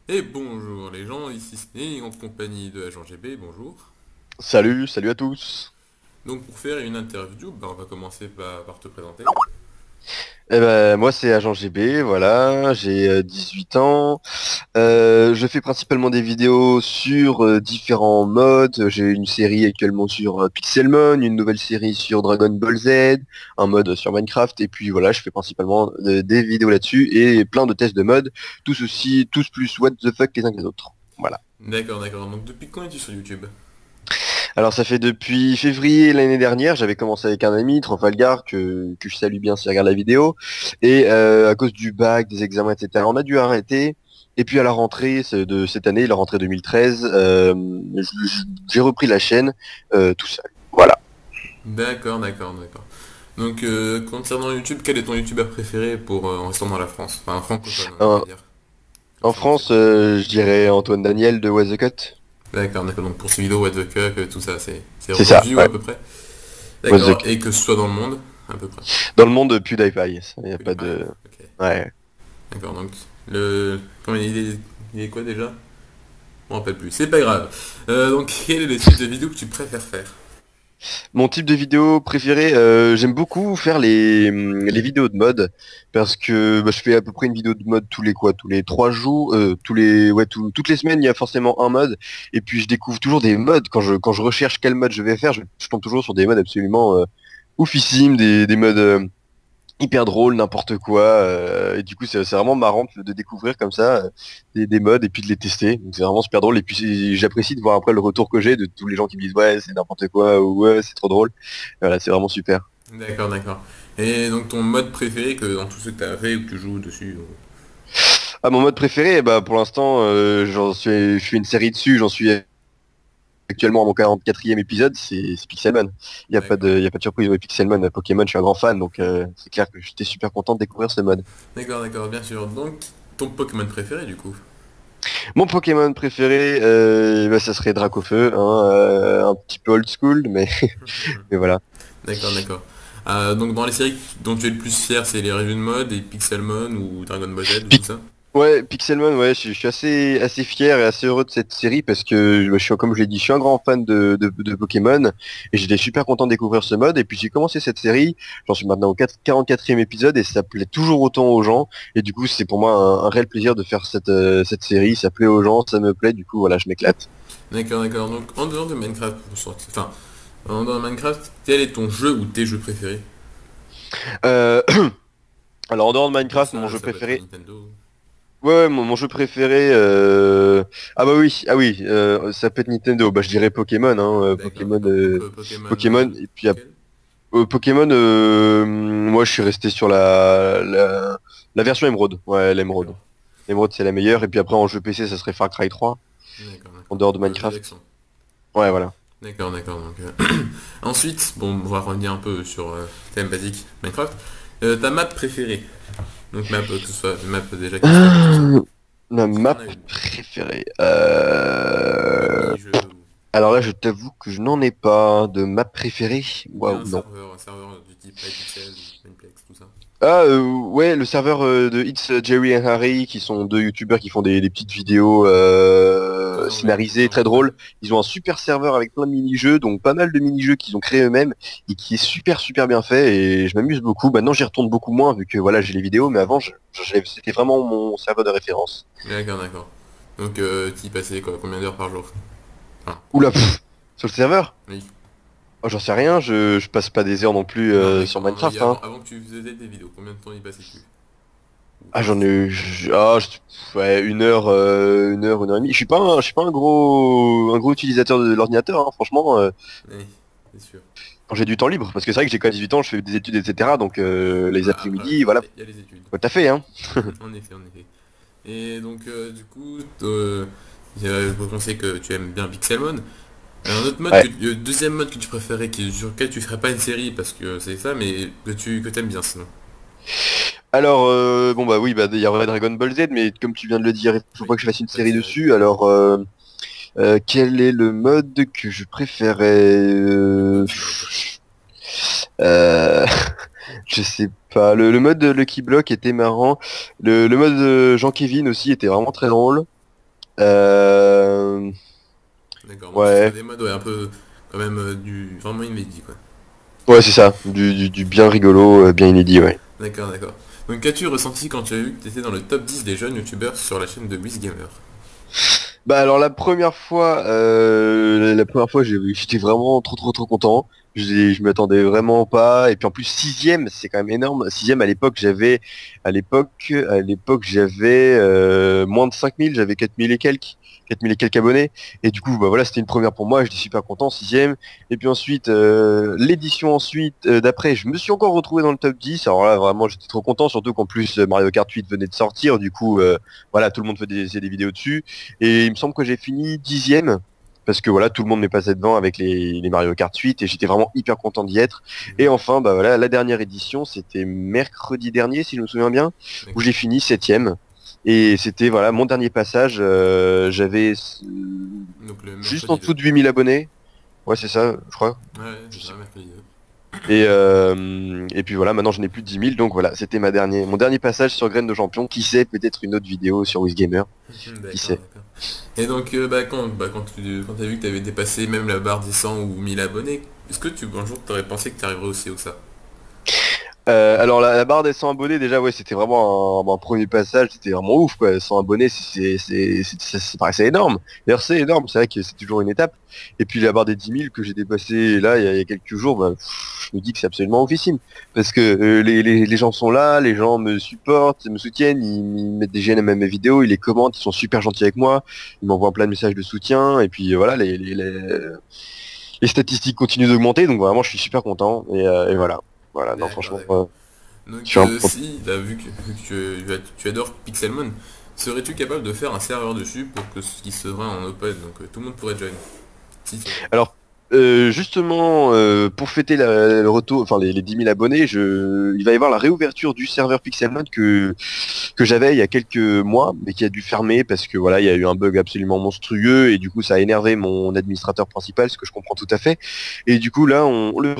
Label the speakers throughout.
Speaker 1: Et bonjour les gens, ici Snee en compagnie de Agent GB, bonjour.
Speaker 2: Salut, salut à tous.
Speaker 1: Donc pour faire une interview, on va commencer par te présenter.
Speaker 2: Eh ben, moi c'est Agent GB, voilà, j'ai 18 ans. Je fais principalement des vidéos sur différents modes. J'ai une série actuellement sur Pixelmon, une nouvelle série sur Dragon Ball Z, un mode sur Minecraft, et puis voilà, je fais principalement des vidéos là-dessus et plein de tests de mode, tous aussi, tous plus what the fuck les uns que les autres. Voilà.
Speaker 1: D'accord, d'accord. Donc depuis quand es-tu sur YouTube?
Speaker 2: Alors ça fait depuis février l'année dernière, j'avais commencé avec un ami, Trafalgar, que je salue bien s'il regarde la vidéo, et à cause du bac, des examens, etc., on a dû arrêter. Et puis à la rentrée de cette année, la rentrée 2013, j'ai repris la chaîne tout seul. Voilà.
Speaker 1: D'accord, d'accord, d'accord. Donc concernant YouTube, quel est ton YouTubeur préféré pour en restant dans la France? Enfin francophone, on va
Speaker 2: En,
Speaker 1: dire. Comme
Speaker 2: en
Speaker 1: ça on sait
Speaker 2: France,
Speaker 1: pas.
Speaker 2: je dirais Antoine Daniel de Was the Cut.
Speaker 1: D'accord, d'accord. Donc pour ces vidéos, What the Cuck, tout ça, c'est
Speaker 2: C'est ça,
Speaker 1: review
Speaker 2: ouais.
Speaker 1: à peu près.
Speaker 2: Was the
Speaker 1: D'accord,
Speaker 2: Cut.
Speaker 1: et que ce soit dans le monde, à peu près.
Speaker 2: Dans le monde, PewDiePie, il n'y a pas
Speaker 1: PewDiePie,
Speaker 2: de...
Speaker 1: ok.
Speaker 2: Ouais.
Speaker 1: D'accord, donc le... Comment il est quoi déjà? Je me rappelle plus, c'est pas grave. Donc quel est le type de vidéo que tu préfères faire?
Speaker 2: Mon type de vidéo préféré, j'aime beaucoup faire les vidéos de mode parce que bah, je fais à peu près une vidéo de mode tous les 3 jours, toutes les semaines il y a forcément un mode et puis je découvre toujours des modes quand je recherche quel mode je vais faire, je tombe toujours sur des modes absolument oufissimes, des modes hyper drôle, n'importe quoi. Et du coup, c'est vraiment marrant de découvrir comme ça des modes et puis de les tester. Donc c'est vraiment super drôle. Et puis j'apprécie de voir après le retour que j'ai de tous les gens qui me disent ouais, c'est n'importe quoi ou ouais, c'est trop drôle. Voilà, c'est vraiment super.
Speaker 1: D'accord, d'accord. Et donc ton mode préféré que dans tous ceux que tu as fait ou que tu joues dessus?
Speaker 2: Ah, mon mode préféré, bah pour l'instant, je fais une série dessus. J'en suis actuellement à mon 44e épisode. C'est Pixelmon.
Speaker 1: D'accord.
Speaker 2: Il y a pas de surprise. Ouais, Pixelmon, Pokémon, je suis un grand fan. Donc c'est clair que j'étais super content de découvrir ce mode.
Speaker 1: D'accord, d'accord, bien sûr. Donc ton Pokémon préféré du coup?
Speaker 2: Mon Pokémon préféré, bah, ça serait Dracofeu, hein, un petit peu old school, mais, mais voilà.
Speaker 1: D'accord, d'accord. Donc dans les séries dont tu es le plus fier, c'est les reviews de mode et Pixelmon ou Dragon Ball Z ou tout
Speaker 2: Pic-
Speaker 1: ça?
Speaker 2: ouais, Pixelmon, ouais, je suis assez fier et assez heureux de cette série parce que bah, comme je l'ai dit, je suis un grand fan de Pokémon et j'étais super content de découvrir ce mode. Et puis j'ai commencé cette série, j'en suis maintenant au 44e épisode et ça plaît toujours autant aux gens. Et du coup, c'est pour moi un réel plaisir de faire cette série. Ça plaît aux gens, ça me plaît. Du coup, voilà, je m'éclate.
Speaker 1: D'accord, d'accord. Donc en dehors de Minecraft, pour sortir... enfin, en dehors de Minecraft, quel est ton jeu ou tes jeux préférés?
Speaker 2: Euh, alors en dehors de
Speaker 1: Donc
Speaker 2: Minecraft, mon jeu
Speaker 1: ça peut être
Speaker 2: préféré.
Speaker 1: Nintendo.
Speaker 2: Ouais, ouais, mon jeu préféré. Ah bah oui, ça peut être Nintendo. Bah je dirais Pokémon, hein,
Speaker 1: D'accord, d'accord. Donc Pokémon
Speaker 2: Pokémon. Et puis
Speaker 1: lequel?
Speaker 2: Pokémon, moi je suis resté sur la version Emerald. Ouais, l'Emerald.
Speaker 1: D'accord.
Speaker 2: L'Emerald c'est la meilleure. Et puis après en jeu PC, ça serait Far Cry 3
Speaker 1: D'accord,
Speaker 2: en
Speaker 1: d'accord.
Speaker 2: dehors de
Speaker 1: Donc jeu
Speaker 2: Minecraft.
Speaker 1: d'action.
Speaker 2: Ouais, voilà.
Speaker 1: D'accord, d'accord. Donc, ensuite, bon, on va revenir un peu sur thème basique Minecraft. Ta map préférée. Donc map, que ce soit une map déjà qui se lève et tout ça.
Speaker 2: Ma
Speaker 1: Si t'en
Speaker 2: map
Speaker 1: as une.
Speaker 2: préférée.
Speaker 1: Mode mini-jeu ou...
Speaker 2: Alors là, je t'avoue que je n'en ai pas de map préférée.
Speaker 1: Ou bien
Speaker 2: Waouh, non.
Speaker 1: un serveur du type Hypixel ou Mineplex, tout ça.
Speaker 2: Ah ouais, le serveur de It's Jerry and Harry, qui sont deux youtubeurs qui font des petites vidéos
Speaker 1: Tous
Speaker 2: scénarisées, très
Speaker 1: anglais.
Speaker 2: drôles. Ils ont un super serveur avec plein de mini-jeux, donc pas mal de mini-jeux qu'ils ont créés eux-mêmes et qui est super bien fait et je m'amuse beaucoup. Maintenant j'y retourne beaucoup moins vu que voilà j'ai les vidéos, mais avant c'était vraiment mon serveur de référence.
Speaker 1: D'accord, d'accord. Donc t'y passais quoi, combien d'heures par jour? Ah,
Speaker 2: Oula, sur le serveur?
Speaker 1: oui.
Speaker 2: Oh, j'en sais rien, je passe pas des heures non plus
Speaker 1: Non, mais
Speaker 2: sur
Speaker 1: non, mais
Speaker 2: Minecraft, hein.
Speaker 1: avant que tu faisais des vidéos, combien de temps y passais-tu? Ou
Speaker 2: Ah
Speaker 1: tu
Speaker 2: j'en ai
Speaker 1: passais?
Speaker 2: eu ouais, une heure et demie. Je suis pas un gros utilisateur de l'ordinateur, hein, franchement.
Speaker 1: Oui, c'est sûr.
Speaker 2: Quand j'ai du temps libre, parce que c'est vrai que j'ai quand même 18 ans, je fais des études, etc. Donc les
Speaker 1: Voilà, après,
Speaker 2: après-midi, voilà,
Speaker 1: il y a les études.
Speaker 2: faut taffer, hein.
Speaker 1: En effet, en effet. Et donc, du coup, je pensais que tu aimes bien Pixelmon. Un autre mode,
Speaker 2: Ouais.
Speaker 1: le deuxième mode que tu préférais, sur lequel tu ferais pas une série parce que c'est ça, mais que t'aimes bien sinon.
Speaker 2: Alors bon bah oui, bah il y aurait Dragon Ball Z, mais comme tu viens de le dire, il faut
Speaker 1: Oui,
Speaker 2: pas que je fasse une
Speaker 1: pas de
Speaker 2: série
Speaker 1: série.
Speaker 2: dessus. Alors quel est le mode que je préférais
Speaker 1: Le Lucky Block.
Speaker 2: euh, Je sais pas. Le mode Lucky Block était marrant. Le mode Jean-Kévin aussi était vraiment très drôle. Euh...
Speaker 1: D'accord, donc ce serait
Speaker 2: Ouais,
Speaker 1: des modes ouais, un peu quand même du vraiment inédit quoi.
Speaker 2: ouais, c'est ça, du bien rigolo, bien inédit, ouais.
Speaker 1: D'accord, d'accord. Donc qu'as-tu ressenti quand tu as vu que tu étais dans le top 10 des jeunes youtubeurs sur la chaîne de WizGamer?
Speaker 2: Bah alors la première fois j'étais vraiment trop content. Je m'attendais vraiment pas. Et puis en plus sixième, c'est quand même énorme. Sixième à l'époque j'avais moins de 5000, j'avais 4000 et quelques abonnés. Et du coup bah voilà c'était une première pour moi, j'étais super content, sixième. Et puis ensuite l'édition ensuite d'après, je me suis encore retrouvé dans le top 10. Alors là vraiment j'étais trop content, surtout qu'en plus Mario Kart 8 venait de sortir. Du coup voilà tout le monde faisait des vidéos dessus. Et il me semble que j'ai fini dixième, parce que voilà, tout le monde m'est passé devant avec les Mario Kart 8 et j'étais vraiment hyper content d'y être. Et
Speaker 1: Mhm.
Speaker 2: enfin, bah voilà, la dernière édition, c'était mercredi dernier, si je me souviens bien, où
Speaker 1: D'accord.
Speaker 2: j'ai fini septième. Et c'était voilà mon dernier passage. J'avais
Speaker 1: Donc le
Speaker 2: juste en
Speaker 1: mercredi
Speaker 2: dessous
Speaker 1: 2.
Speaker 2: de 8000 abonnés. Ouais, c'est ça, je crois.
Speaker 1: Ouais, c'est ça, mercredi 2.
Speaker 2: Et puis voilà, maintenant je n'ai plus de 10 000, donc voilà, c'était mon dernier passage sur Graines de Champion. Qui sait, peut-être une autre vidéo sur WizGamer, qui
Speaker 1: D'accord,
Speaker 2: sait.
Speaker 1: d'accord. Et donc quand quand t'as vu que t'avais dépassé même la barre des 100 ou 1000 abonnés, est-ce que un jour t'aurais pensé que t'arriverais aussi haut ça?
Speaker 2: Alors la barre des 100 abonnés déjà ouais c'était vraiment un premier passage, c'était vraiment ouf quoi. 100 abonnés ça paraissait énorme. D'ailleurs c'est énorme, c'est vrai que c'est toujours une étape. Et puis la barre des 10 000 que j'ai dépassé là il y a quelques jours, bah, je me dis que c'est absolument oufissime. Parce que les gens sont là, les gens me supportent, me soutiennent, ils mettent des j'aime à mes vidéos, ils les commentent, ils sont super gentils avec moi, ils m'envoient plein de messages de soutien et puis voilà les statistiques continuent d'augmenter donc vraiment je suis super content et voilà. Voilà, non
Speaker 1: D'accord,
Speaker 2: franchement,
Speaker 1: d'accord.
Speaker 2: je
Speaker 1: Donc
Speaker 2: suis un peu content.
Speaker 1: si, là, vu que tu adores Pixelmon, serais-tu capable de faire un serveur dessus pour que ce qui serait en open, donc tout le monde pourrait join? Si tu veux.
Speaker 2: Alors, justement, pour fêter le retour, enfin les 10 000 abonnés, il va y avoir la réouverture du serveur Pixelmon que j'avais il y a quelques mois, mais qui a dû fermer parce que voilà, il y a eu un bug absolument monstrueux et du coup ça a énervé mon administrateur principal, ce que je comprends tout à fait. Et du coup là, on le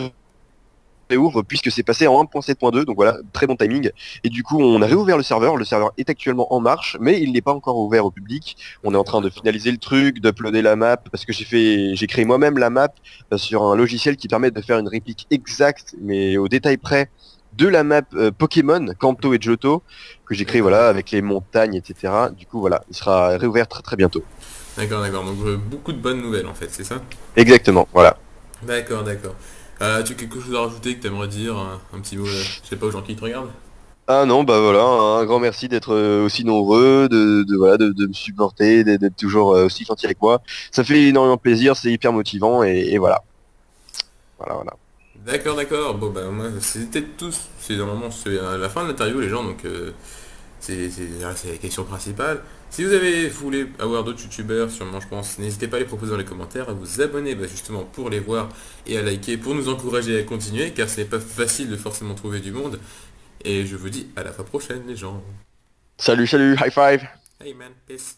Speaker 2: réouvre puisque c'est passé en 1.7.2, donc voilà, très bon timing. Et du coup, on a réouvert le serveur est actuellement en marche, mais il n'est pas encore ouvert au public. On est en
Speaker 1: D'accord,
Speaker 2: train de
Speaker 1: d'accord.
Speaker 2: finaliser le truc, d'uploader la map, parce que j'ai créé moi-même la map sur un logiciel qui permet de faire une réplique exacte, mais au détail près, de la map Pokémon, Kanto et Johto, que j'ai créé
Speaker 1: D'accord,
Speaker 2: voilà,
Speaker 1: d'accord.
Speaker 2: avec les montagnes, etc. Du coup, voilà, il sera réouvert très bientôt.
Speaker 1: D'accord, d'accord. Donc beaucoup de bonnes nouvelles en fait, c'est ça?
Speaker 2: Exactement, voilà.
Speaker 1: D'accord, d'accord. As-tu quelque chose à rajouter que t'aimerais dire, un petit mot, je sais pas, aux gens qui te regardent?
Speaker 2: Ah non, bah voilà, un grand merci d'être aussi nombreux, voilà, de me supporter, d'être toujours aussi gentil avec moi. Ça fait énormément plaisir, c'est hyper motivant et voilà. Voilà.
Speaker 1: D'accord, d'accord. Bon, bah, moi, c'était tous. C'est normalement c'est à la fin de l'interview, les gens, donc c'est la question principale. Si vous voulez avoir d'autres youtubeurs, sûrement, je pense, n'hésitez pas à les proposer dans les commentaires, à vous abonner, bah, justement, pour les voir et à liker, pour nous encourager à continuer, car ce n'est pas facile de forcément trouver du monde. Et je vous dis à la fois prochaine, les gens.
Speaker 2: Salut, high five!
Speaker 1: Hey man, peace.